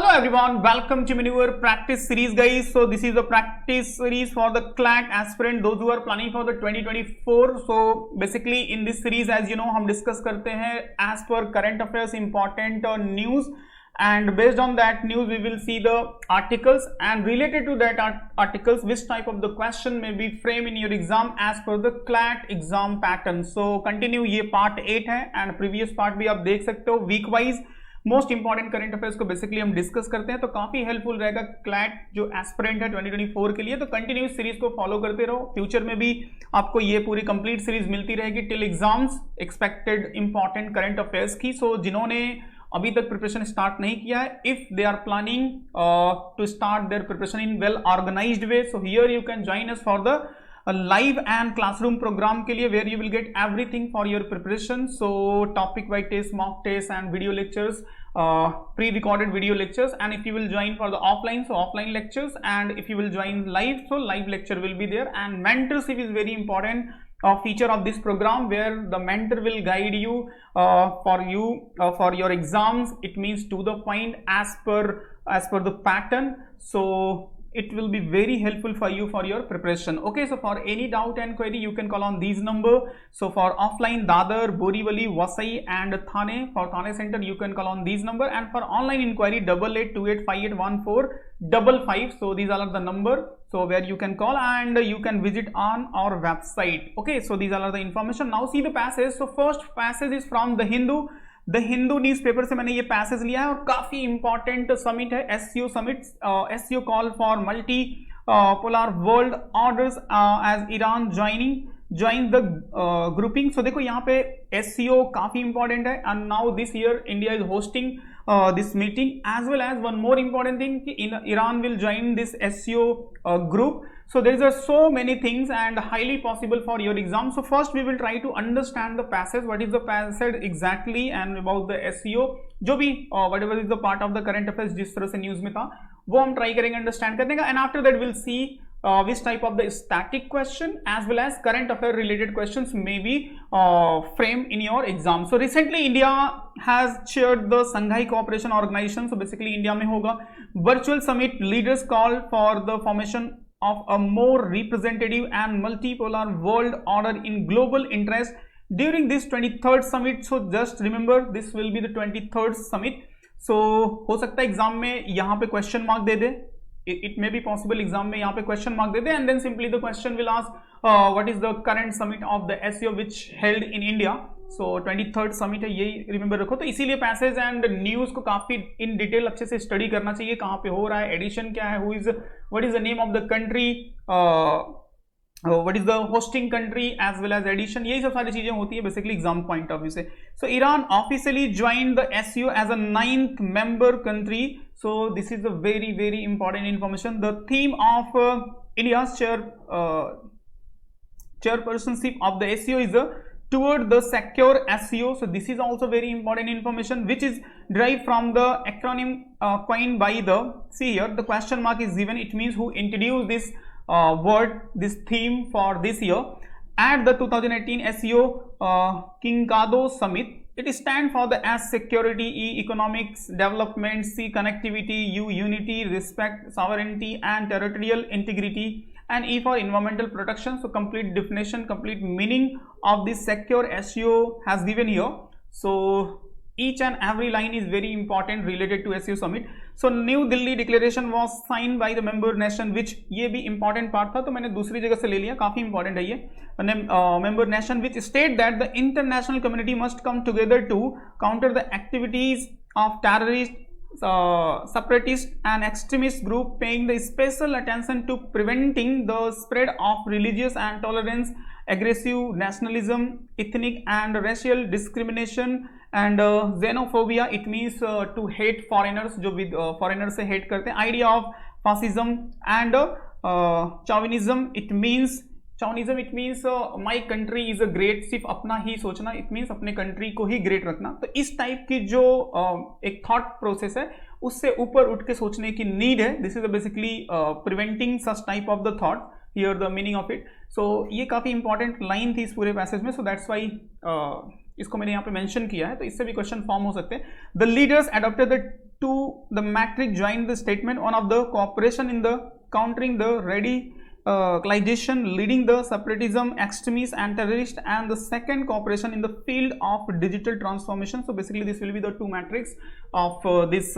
Hello everyone, welcome to my newer practice series guys. So this is the practice series for the CLAT aspirant, those who are planning for the 2024. So basically in this series, as you know, हम discuss करते हैं as per current affairs important news, and based on that news we will see the articles, and related to that articles which type of the question may be framed in your exam as per the CLAT exam pattern. So continue, ये part 8 है and previous part भी आप देख सकते हो. week wise most important current affairs को basically हम discuss करते हैं, तो काफी हेल्पफुल रहेगा क्लैट जो एस्पिरेंट है 2024 के लिए. तो कंटिन्यू सीरीज को फॉलो करते रहो, फ्यूचर में भी आपको ये पूरी कंप्लीट सीरीज मिलती रहेगी till exams expected important current affairs की. सो जिन्होंने अभी तक प्रिपरेशन स्टार्ट नहीं किया है, if they are planning to start their preparation in well organised way, so here you can join us for the live and classroom program के लिए, where you will get everything for your preparation. So topic by test, mock test and video lectures, pre-recorded video lectures. And if you will join for the offline, so offline lectures, and if you will join live, so live lecture will be there. And mentorship is very important feature of this program, where the mentor will guide you for your exams. It means to the point as per the pattern. So it will be very helpful for you for your preparation. Okay, so for any doubt and query you can call on these number. So for offline, Dadar, Borivali, Vasai and Thane. For Thane center you can call on these number, and for online inquiry 8828581455. so these are the number, so where you can call and you can visit on our website. Okay, so these are the information. Now see the passage. So first passage is from the Hindu newspaper से मैंने ये passage लिया है, और काफी important summit है SCO summit. SCO call for multi polar world orders as Iran join the grouping. So देखो यहाँ पे एससीओ काफी इंपॉर्टेंट है, and now this year India is hosting this meeting, as well as one more important thing, Iran will join this SCO group. So there is so many things and highly possible for your exam. So first we will try to understand the passage, what is the passage exactly, and about the SCO, जो भी whatever is the part of the current affairs जिस तरह से news में था वो हम try करेंगे अंडरस्टैंड करने का. And after that will see which type of the static question as well as current affair related questions may be framed in your exam. So recently India has chaired the Shanghai Cooperation Organization. So basically India में होगा virtual summit. Leaders call for the formation of a more representative and multipolar world order in global interest during this 23rd summit. So just remember this will be the 23rd summit. So हो सकता है exam में यहाँ पे question mark they they, it may be possible exam में यहाँ पे question mark they they, and then simply the question will ask what is the current summit of the SCO which held in India. So 23rd summit है, यही remember रखो. तो इसीलिए passage and news को काफी इन डिटेल अच्छे से study करना चाहिए, कहाँ पे हो रहा है, एडिशन क्या है, what is the name of the country, what is the hosting country as well as edition, यही सब सारी चीजें होती है basically exam point of view से. So Iran officially joined the SCO as a 9th member country. So this is a very important information. The theme of India's chairpersonship of the SCO is toward the secure SCO. So this is also very important information, which is derived from the acronym coined by the, see here the question mark is given, it means who introduced this word, this theme for this year at the 2018 SCO Kinkado Summit. It stands for the S security, E economics development, C connectivity, U unity, respect, sovereignty and territorial integrity, and E for environmental protection. So complete definition, complete meaning of this secure SCO has given here. So each and every line is very important related to SCO summit. So New Delhi declaration was signed by the member nation, which ये भी important part था, तो मैंने दूसरी जगह से ले लिया, काफी important है ये. Member nation which state that the international community must come together to counter the activities of terrorists, separatist and extremist group, paying the special attention to preventing the spread of religious and tolerance, aggressive nationalism, ethnic and racial discrimination and xenophobia. It means to hate foreigners, जो foreigners से hate करते हैं. Idea of fascism and chauvinism. It means my country is a great, सिर्फ अपना ही सोचना, it means अपने country को ही great रखना. तो इस टाइप की जो एक थॉट प्रोसेस है उससे ऊपर उठ के सोचने की नीड है. This is basically preventing such type of the thought, here the meaning of it. So ये काफी इंपॉर्टेंट लाइन थी इस पूरे पैसेज में. सो दैट्स वाई इसको मैंने यहाँ पे मेंशन किया है, तो इससे भी क्वेश्चन फॉर्म हो सकते हैं. The leaders adopted the to the matrix join the statement. One of the cooperation in the countering the radicalization, leading the separatism, extremists and terrorists, and the second cooperation in the field of digital transformation. So basically this will be the two matrix of this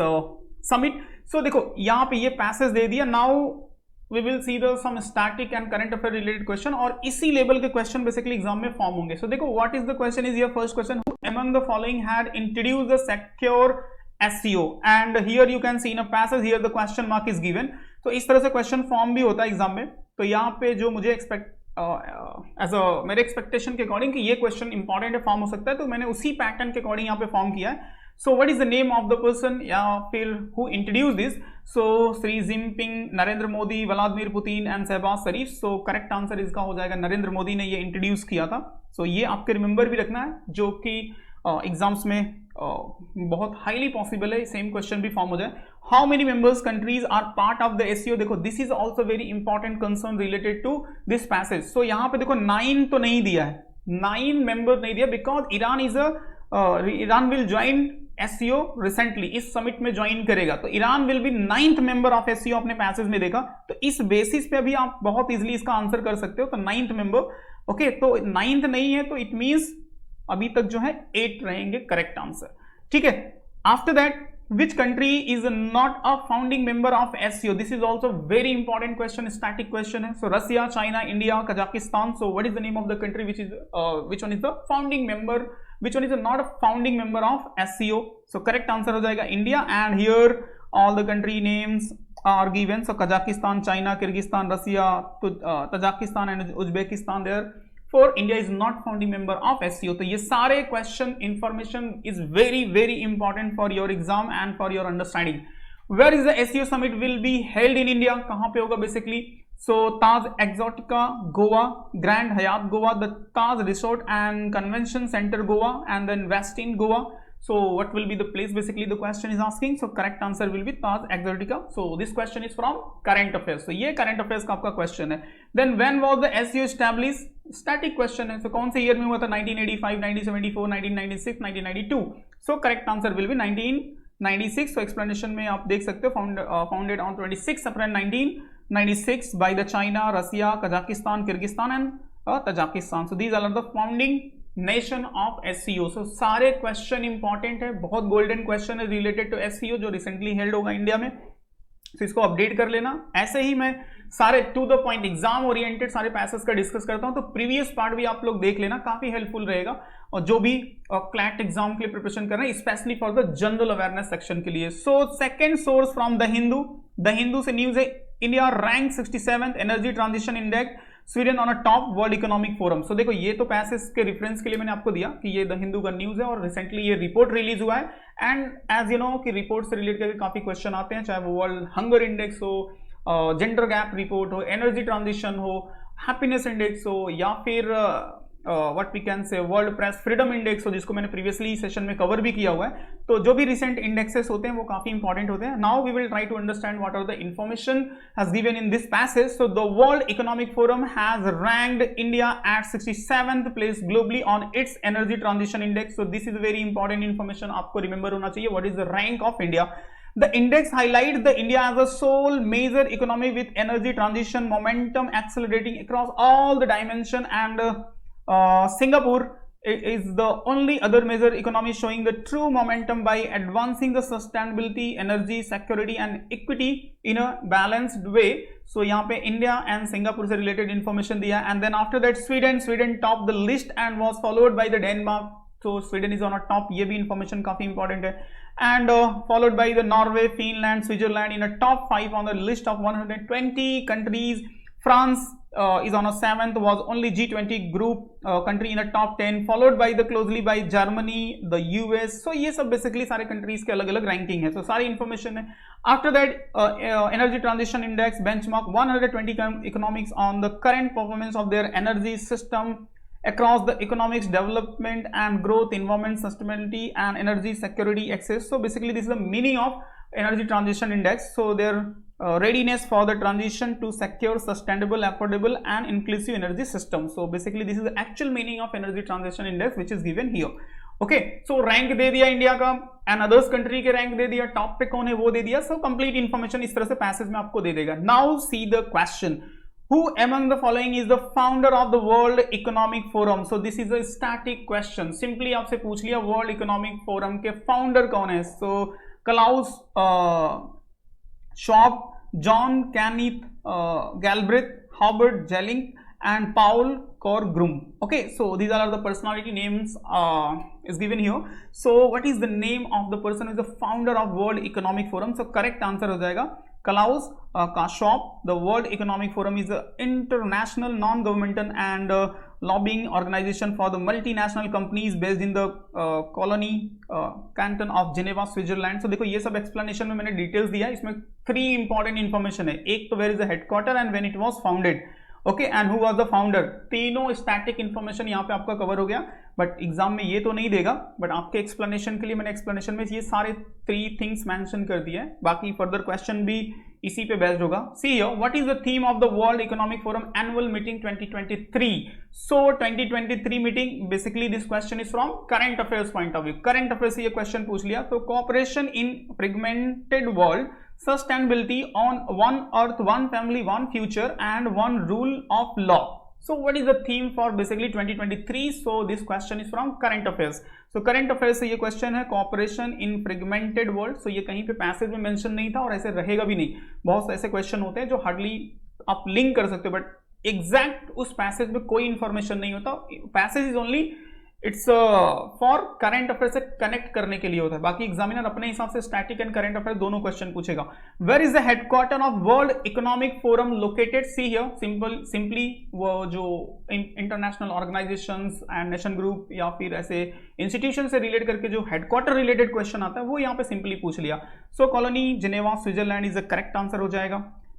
summit. So देखो यहाँ पे ये passage दे दिया. Now we will see the some static and current affair related question, और इसी level के question basically exam में form होंगे. So देखो what is the question is here. First question, who among the following had introduced the secure SEO, and here you can see in a passage here the question mark is given. तो इस तरह से question form भी होता है exam में. तो यहाँ पे जो मुझे मेरे एक्सपेक्टेशन के अकॉर्डिंग कि ये क्वेश्चन इंपॉर्टेंट है, फॉर्म हो सकता है, तो मैंने उसी पैटर्न के अकॉर्डिंग यहाँ पे फॉर्म किया है. So what is the name of the person या फिर who introduce this. So Xi Jinping, Narendra Modi, Vladimir Putin and Shahbaz Sharif. So correct answer इसका हो जाएगा नरेंद्र मोदी ने ये इंट्रोड्यूस किया था. सो ये आपके रिमेंबर भी रखना है, जो कि एग्जाम्स में बहुत हाईली पॉसिबल है सेम क्वेश्चन भी फॉर्म हो जाए. How many members countries are part of the SCO. देखो this is also very important concern related to this passage. So यहाँ पे देखो 9 तो नहीं दिया है, 9 मेंबर नहीं दिया, because Iran will join SCO recently, इस समिट में ज्वाइन करेगा, तो Iran will be 9th member of SCO अपने पैसेज में देखा. तो इस बेसिस पे अभी आप बहुत इजीली इसका आंसर कर सकते हो. तो 9th मेंबर, ओके, तो 9th नहीं है तो इट मींस अभी तक जो है 8 रहेंगे करेक्ट आंसर. ठीक है. After that, which country is not a founding member of SCO. this is also very important question, static question है. So Russia, China, India, Kazakhstan. So what is the name of the country which one is the founding member, which one is not a founding member of SCO. So correct answer हो जाएगा India, and here all the country names are given. So Kazakhstan, China, Kyrgyzstan, Russia, Tajikistan and Uzbekistan there. For India is not founding member of SCO. तो ये सारे question information is very very important for your exam and for your understanding. Where is the SCO summit will be held in India? कहाँ पे होगा basically? So Taj Exotica Goa, Grand Hyatt Goa, the Taj Resort and Convention Center Goa, and then Westin Goa. So what will be the place basically the question is asking. So correct answer will be Taj Exotica. So this question is from current affairs. So ये current affairs का आपका question है. Then when was the SCO established? Static question है. So कौन से year में हुआ था? 1985, 1974, 1996, 1992. So correct answer will be 1996. So explanation में आप देख सकते हो, founded on 26 April 1996 by the China, Russia, Kazakhstan, Kyrgyzstan and Tajikistan. So these are the founding nation of SCO. So सारे क्वेश्चन इंपॉर्टेंट है, बहुत गोल्डन क्वेश्चन है related to SCO जो रिसेंटली हेल्ड होगा इंडिया में. तो इसको अपडेट कर लेना. ऐसे ही मैं सारे to the point exam oriented सारे पैसेज का डिस्कस करता हूं, तो प्रीवियस पार्ट भी आप लोग देख लेना, काफी हेल्पफुल रहेगा. और जो भी क्लैट एग्जाम के लिए प्रिपरेशन कर रहे हैं, specially for the general awareness section के लिए. So second source from the Hindu से न्यूज है. India rank 67th energy transition index, Sweden on a top world economic forum. So देखो ये तो पैसेज के रेफरेंस के लिए मैंने आपको दिया कि ये द हिंदू का न्यूज है, और रिसेंटली ये रिपोर्ट रिलीज हुआ है. एंड एज यू नो कि रिपोर्ट से रिलेटेड करके काफी क्वेश्चन आते हैं, चाहे वो वर्ल्ड हंगर इंडेक्स हो, जेंडर गैप रिपोर्ट हो, एनर्जी ट्रांजिशन हो, हैप्पीनेस इंडेक्स हो, या फिर what we can say world press freedom index हो, जिसको मैंने प्रीवियसली सेशन में कवर भी किया हुआ है. तो जो भी रिसेंट इंडेक्सेस होते हैं वो काफी इंपॉर्टेंट होते हैं. Now we will try to understand what are the information has given in this passage. So the world economic forum has ranked India at 67th place globally on its energy transition index. So this is very important information, आपको remember होना चाहिए. What is the rank of India? The index highlights the India as a sole major economy with energy transition momentum accelerating across all the dimension, and Singapore is the only other major economy showing the true momentum by advancing the sustainability, energy security and equity in a balanced way. So यहाँ पे India and Singapore से related information दिया. And then after that Sweden topped the list and was followed by the Denmark. So Sweden is on a top, ये भी information काफी important है. And followed by the Norway, Finland, Switzerland in a top 5 on the list of 120 countries. France is on a 7th, was only G20 group country in a top 10, followed by the closely by Germany, the US. So ये सब basically सारे countries के अलग अलग ranking है. So सारी information है. After that energy transition index benchmark 120 economics on the current performance of their energy system across the economics development and growth, environment, sustainability and energy security access. So basically this is the meaning of energy transition index. So their readiness for the transition to secure, sustainable, affordable and inclusive energy system. So basically this is the actual meaning of energy transition index which is given here. Okay, so rank दे दिया India का and others country के rank दे दिया, top पे कौन है वो दे दिया, सो कंप्लीट इंफॉर्मेशन इस तरह से पैसेज में आपको दे देगा. Now see the question, who among the following is the founder of the World Economic Forum? So this is a static question. Simply आपसे पूछ लिया World Economic Forum के फाउंडर कौन है. So Klaus Schwab, John Kenneth Galbraith, Howard Gelling and Paul Corgrum. Okay, so these are the personality names is given here. So what is the name of the person who is the founder of World Economic Forum? So correct answer हो जाएगा Klaus Schwab. The World Economic Forum is an international non-governmental and lobbying organization for the multinational companies based in the colony canton of Geneva, Switzerland. So देखो ये सब explanation में मैंने details दिया है, इसमें 3 important information है. एक तो where is the headquarter and when it was founded. Okay, and who was the founder. तीनों स्टैटिक इंफॉर्मेशन यहाँ पे आपका कवर हो गया, बट एग्जाम में ये तो नहीं देगा, बट आपके एक्सप्लेनेशन के लिए मैंने एक्सप्लेनेशन में ये सारे 3 थिंग्स मेंशन कर दिए हैं. बाकी फर्दर क्वेश्चन भी इसी पे बेस्ड होगा. See here, what is the theme of the world economic forum annual meeting 2023? So 2023 meeting, basically this question is from current affairs point of view. Current affairs से ये क्वेश्चन पूछ लिया. तो cooperation in fragmented world, sustainability on one earth, one family, one future and one rule of law. So what is the theme for basically 2023? So this question is from current affairs. So current affairs से ये question है cooperation in fragmented world. So ये कहीं पे passage में mention नहीं था और ऐसे रहेगा भी नहीं. बहुत ऐसे क्वेश्चन होते हैं जो हार्डली आप लिंक कर सकते हो, बट एग्जैक्ट उस पैसेज में कोई इंफॉर्मेशन नहीं होता. Passage is only it's for current affair से कनेक्ट करने के लिए होता है. बाकी एग्जामिनर अपने हिसाब से स्टैटिक एंड करंट अफेयर दोनों क्वेश्चन पूछेगा. Where is the headquarter of world economic forum located? See here, simply वो जो international organisations and nation group या फिर ऐसे इंस्टीट्यूशन से रिलेट करके जो हेडक्वार्टर रिलेटेड क्वेश्चन आता है वो यहाँ पे सिंपली पूछ लिया. So Cologny Geneva, Switzerland is the correct answer हो जाएगा.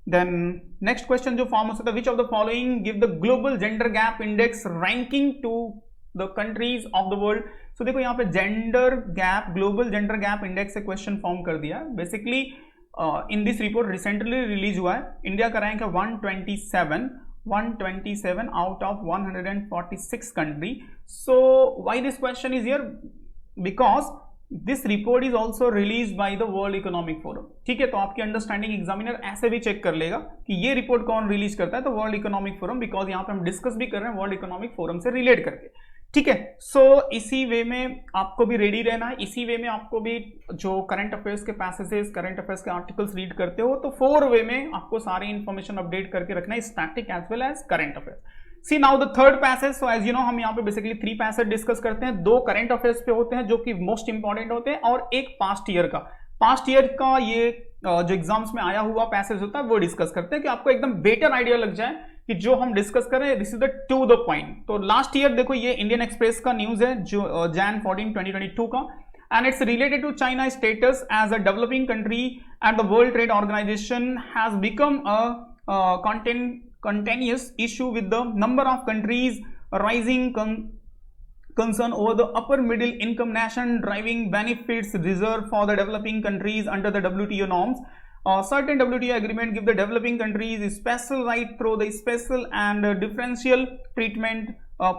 देन नेक्स्ट क्वेश्चन जो फॉर्म हो सकता है, which of the following give the global gender gap index ranking to the countries of the world? So देखो यहाँ पे gender gap, global gender gap index से क्वेश्चन फॉर्म कर दिया. Basically in this report recently release हुआ है. India का rank है 127 out of 146 country. So why this question is here? Because this report is also release by the world economic forum. ठीक है, तो आपकी अंडरस्टैंडिंग एग्जामिनर ऐसे भी चेक कर लेगा कि ये रिपोर्ट कौन रिलीज करता है, तो वर्ल्ड इकोनॉमिक फोरम, बिकॉज यहाँ पे हम डिस्कस भी कर रहे हैं वर्ल्ड इकोनॉमिक फोरम से रिलेट करके. ठीक है, सो इसी वे में आपको भी रेडी रहना है. इसी वे में आपको भी जो करंट अफेयर्स के पैसेजेस, करंट अफेयर्स के आर्टिकल्स रीड करते हो, तो 4 वे में आपको सारी इंफॉर्मेशन अपडेट करके रखना है, static as well as current affairs. See now the third passage. So as you know हम यहाँ पे बेसिकली 3 पैसेज डिस्कस करते हैं. 2 करंट अफेयर्स पे होते हैं जो कि मोस्ट इंपॉर्टेंट होते हैं, और एक पास्ट ईयर का. पास्ट ईयर का ये जो एग्जाम्स में आया हुआ पैसेज होता है वो डिस्कस करते हैं कि आपको एकदम बेटर आइडिया लग जाए कि जो हम डिस्कस कर रहे हैं this is the two the point. तो लास्ट ईयर देखो ये इंडियन एक्सप्रेस का न्यूज है जो Jan 14, 2022 का, and it's related to China's status as a developing country, and the World Trade Organization has become a continuous issue with the number of countries rising concern over the upper middle income nation driving benefits reserved for the developing countries under the WTO norms. Certain WTO agreement give the developing countries special right through the special and differential treatment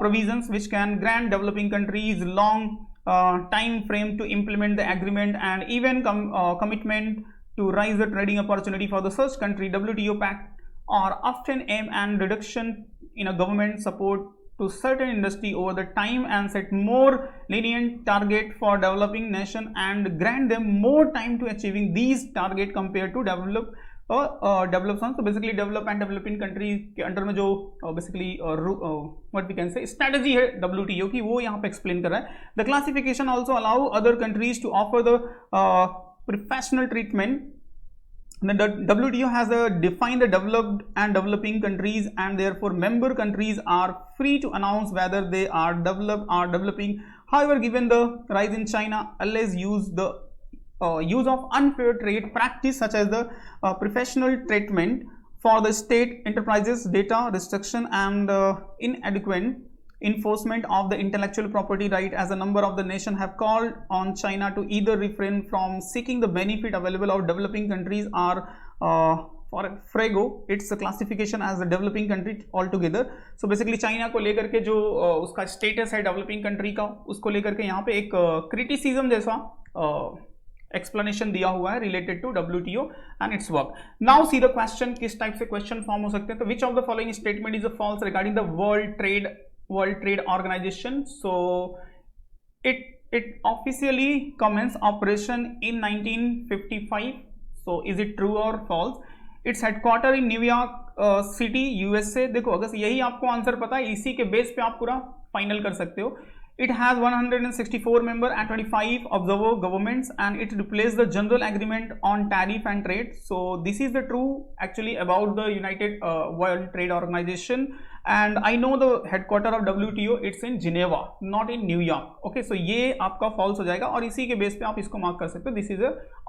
provisions which can grant developing countries long time frame to implement the agreement and even commitment to raise the trading opportunity for the such country. WTO pact are often aim and reduction in a government support to certain industry over the time and set more lenient target for developing nation and grant them more time to achieving these target compared to developed development. So basically develop and developing country के under में जो basically what we can say strategy है WTO की, वो यहाँ पे explain कर रहा है. The classification also allow other countries to offer the professional treatment. The WTO has defined the developed and developing countries, and therefore member countries are free to announce whether they are developed or developing. However, given the rise in China, always use the use of unfair trade practice such as the professional treatment for the state enterprises, data restriction and inadequate enforcement of the intellectual property right, as a number of the nation have called on China to either refrain from seeking the benefit available of developing countries or for Frego, its classification as a developing country altogether. So basically China को लेकर के जो उसका status है developing country का, उसको लेकर के यहाँ पे एक क्रिटिसिज्म जैसा एक्सप्लेनेशन दिया हुआ है related to WTO and its work. Now see the question, किस टाइप से क्वेश्चन फॉर्म हो सकते हैं. तो which of the following statement is a false regarding the world trade organisation. So it officially commenced operation in 1955. So is it true or false? Its headquarter in New York City, USA. देखो अगर यही आपको answer पता है, इसी के base पे आप पूरा फाइनल कर सकते हो. It has 164 member and 25 observer governments, and it replaced the general agreement on tariff and trade. So this is the true actually about the United World Trade Organization, and I know the headquarter of WTO, it's in Geneva, not in New York. Okay, so ये आपका false हो जाएगा और इसी के base पे आप इसको मार्क कर सकते हो. This is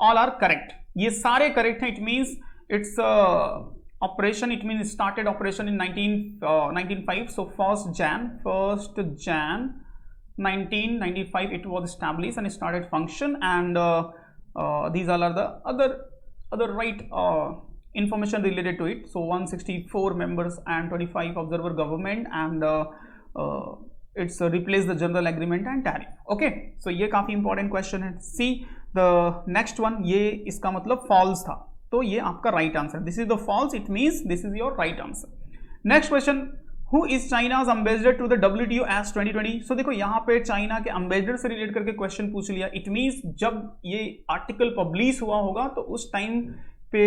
all are correct. ये सारे correct हैं. It means it's operation, it means started operation in 1995. So 1st Jan 1995 it was established and started function, and these all are the other right information related to it. So 164 members and 25 observer government, and it's replaced the general agreement and tariff. Okay, so ये काफी important question है. See the next one, ये इसका मतलब false था, तो ये आपका right answer. This is the false, it means this is your right answer. Next question, Who is China's ambassador to the WTO as 2020? So देखो यहाँ पे चाइना के एम्बेसडर से रिलेट करके क्वेश्चन पूछ लिया. इट मीन्स जब ये आर्टिकल पब्लिश हुआ होगा तो उस टाइम पे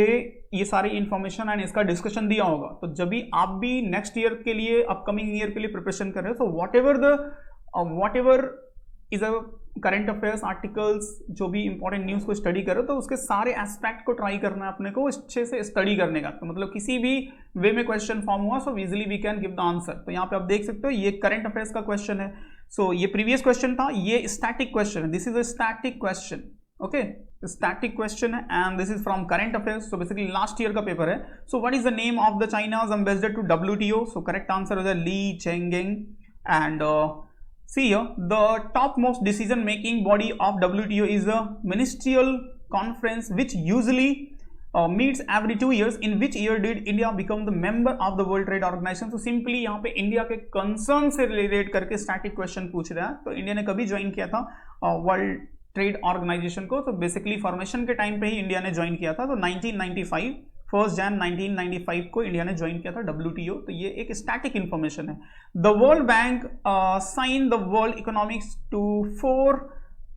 ये सारी इंफॉर्मेशन एंड इसका डिस्कशन दिया होगा. तो जब भी आप भी नेक्स्ट ईयर के लिए, अपकमिंग ईयर के लिए प्रिपरेशन कर रहे हो, तो what ever is a current affairs articles, जो भी इंपॉर्टेंट न्यूज़ को स्टडी करो, तो उसके सारे एस्पेक्ट को ट्राई करना है अपने को अच्छे से स्टडी करने का. तो मतलब किसी भी वे में क्वेश्चन फॉर्म हुआ, so easily we can give the answer. तो यहाँ पे आप देख सकते हो ये करंट अफेयर्स का क्वेश्चन है. सो ये प्रीवियस क्वेश्चन था, ये स्टैटिक क्वेश्चन है. This is a static question. Okay, static question है and this is from current affairs. So basically last year का पेपर है. So what is the name of the China's ambassador to WTO? So correct answer हो जाए Li Chenggang. And see here, the topmost decision making body of WTO is a ministerial conference which usually meets every 2 years. In which year did India become the member of the World Trade Organization? So simply यहाँ पे India के concern से related करके static question पूछ रहा है. तो India ने कभी ज्वाइन किया था वर्ल्ड ट्रेड ऑर्गेनाइजेशन को? तो बेसिकली फॉर्मेशन के टाइम पे ही इंडिया ने ज्वाइन किया था. तो 1995 1 Jan 1995 को इंडिया ने ज्वाइन किया था WTO. तो ये एक स्टैटिक इंफॉर्मेशन है. The world bank sign the world economics to 4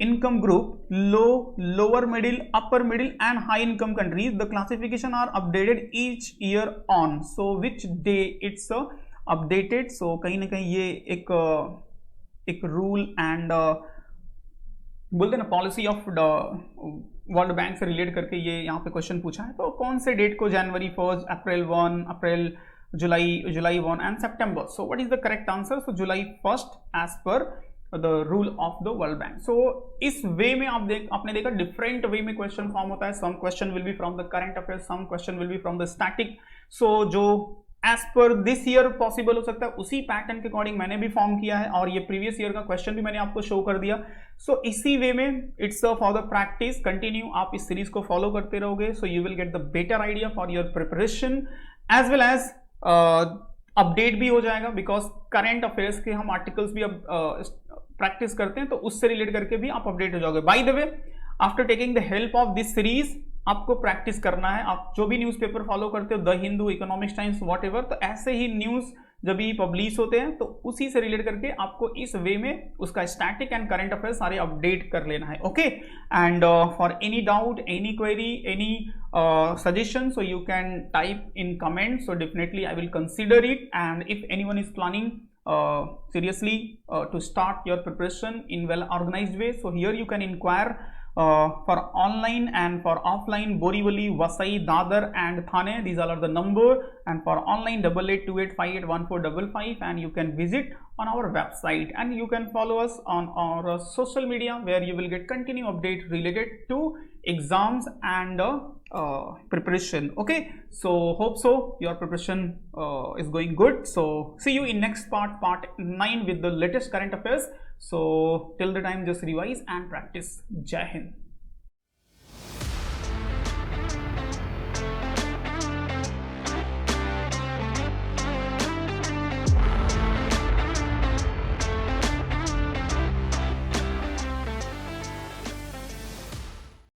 income group: low, lower middle, upper middle and high income countries. The classification are updated each year on. So which day it's updated? So कहीं ना कहीं ये एक rule and बोलते हैं ना policy of world bank से relate करके ये यहाँ पे क्वेश्चन पूछा है. तो कौन से डेट को? January 1, April 1, April July 1 and September. So what is the correct answer? So July 1 as per the rule of the world Bank. So इस वे में आपने देखा डिफरेंट वे में क्वेश्चन फॉर्म होता है. Some question will be from the current affairs, some question will be from the static. So जो as पर this year possible हो सकता है उसी पैटर्न के अकॉर्डिंग मैंने भी फॉर्म किया है, और ये प्रीवियस ईयर का क्वेश्चन भी मैंने आपको शो कर दिया. सो इसी वे में it's for the practice continue. आप इस सीरीज को फॉलो करते रहोगे, so you will get the better idea for your preparation as well as update भी हो जाएगा. बिकॉज करंट अफेयर्स के हम आर्टिकल्स भी अब प्रैक्टिस करते हैं, तो उससे रिलेट करके भी आप अपडेट हो जाओगे. By the way, after taking the help of this series आपको प्रैक्टिस करना है. आप जो भी न्यूज़पेपर फॉलो करते हो, the Hindu, economics times, what ever, तो ऐसे ही न्यूज़ जब भी पब्लिश होते हैं तो उसी से रिलेट करके आपको इस वे में उसका स्टैटिक एंड करंट अफेयर्स सारे अपडेट कर लेना है. Okay, and for any doubt, any query, any suggestion, so you can type in comments. So definitely I will consider it. And if anyone is planning seriously to start your preparation in well organized way, so here you can inquire for online and for offline Borivali, Vasai, Dadar and Thane. These all are the number. And for online 8828581455, and you can visit on our website, and you can follow us on our social media where you will get continued update related to exams and preparation. Okay, so hope so your preparation is going good. So see you in next part 9 with the latest current affairs. So till the time, just revise and practice. Jai Hind.